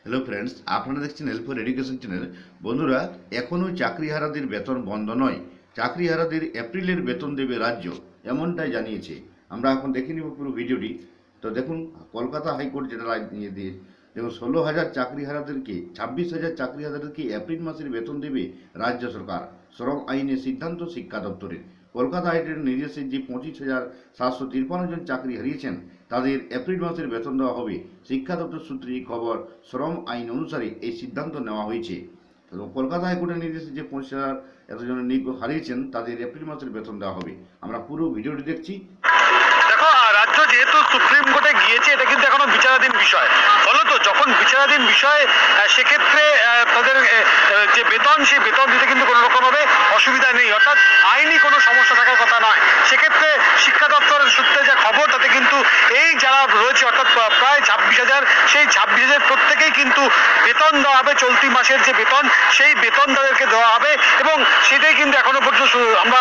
Hello friends, আপনারা দেখছেন help for education channel. বন্ধুরা, এখনও চাকরিহারাদের বেতন বন্ধ নয়। চাকরিহারাদের এপ্রিলের বেতন দেবে রাজ্য, এমনটাই জানিয়েছে। আমরা এখন দেখে নিব পুরো ভিডিওটি। তো দেখুন, কলকাতা হাইকোর্ট যেটা রায় নিয়ে দিয়ে দেখুন, 16,000 চাকরিহারাদেরকে 26,000 চাকরিহারাদেরকে এপ্রিল মাসের বেতন দেবে রাজ্য সরকার। শ্রম আইনের সিদ্ধান্ত শিক্ষা দপ্তরের। কলকাতা হাইকোর্টের নির্দেশে যে 25,753 জন চাকরি হারিয়েছেন তাদের এপ্রিল মাসের বেতন দেওয়া হবে। শিক্ষা দপ্তর সূত্রে এই খবর। শ্রম আইন অনুসারে এই সিদ্ধান্ত নেওয়া হয়েছে। কলকাতা হাইকোর্টের নির্দেশে যে 25,000 এতজন হারিয়েছেন তাদের এপ্রিল মাসের বেতন দেওয়া হবে। আমরা পুরো ভিডিওটি দেখছি। দেখো, রাজ্য যেহেতু সুপ্রিম কোর্টে গিয়েছে, এটা কিন্তু এখনো বিচারাধীন বিষয়। ফলত যখন বিচারাধীন বিষয়, সেক্ষেত্রে তাদের যে বেতন, সেই বেতন দিতে কিন্তু কোনো রকমভাবে অসুবিধা নেই, অর্থাৎ আইনি কোনো সমস্যা থাকার কথা নয়। সেক্ষেত্রে শিক্ষা দপ্তরের সূত্রে যা খবর, তাতে কিন্তু এই যারা রয়েছে অর্থাৎ প্রায় 26,000, সেই 26,000 প্রত্যেকেই কিন্তু বেতন দেওয়া হবে। চলতি মাসের যে বেতন, সেই বেতন তাদেরকে দেওয়া হবে, এবং সেটাই কিন্তু এখনো পর্যন্ত আমরা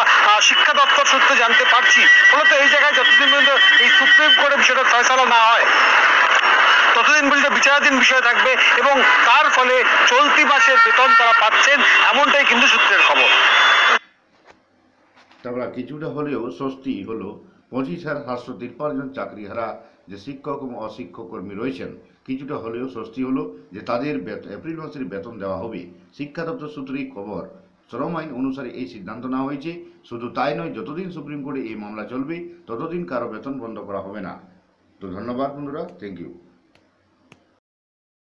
শিক্ষা দপ্তর সূত্রে জানতে পারছি। ফলত এই জায়গায় যতদিন পর্যন্ত এই সুপ্রিম কোর্টের বিষয়টা ফয়সালা না হয়, ততদিন পর্যন্ত বিচারাধীন বিষয় থাকবে, এবং তার ফলে চলতি মাসের বেতন তারা পাচ্ছেন, এমনটাই কিন্তু সূত্রের খবর। তারপর কিছুটা হলেও স্বস্তি হলো 25,753 জন চাকরিহারা যে শিক্ষক এবং অশিক্ষক কর্মী রয়েছেন, কিছুটা হলেও স্বস্তি হলো যে তাদের এপ্রিল মাসের বেতন দেওয়া হবে। শিক্ষা দপ্তর সূত্রেই খবর। শ্রম আইন অনুসারে এই সিদ্ধান্ত নেওয়া হয়েছে। শুধু তাই নয়, যতদিন সুপ্রিম কোর্টে এই মামলা চলবে ততদিন কারো বেতন বন্ধ করা হবে না। তো ধন্যবাদ বন্ধুরা, থ্যাংক ইউ।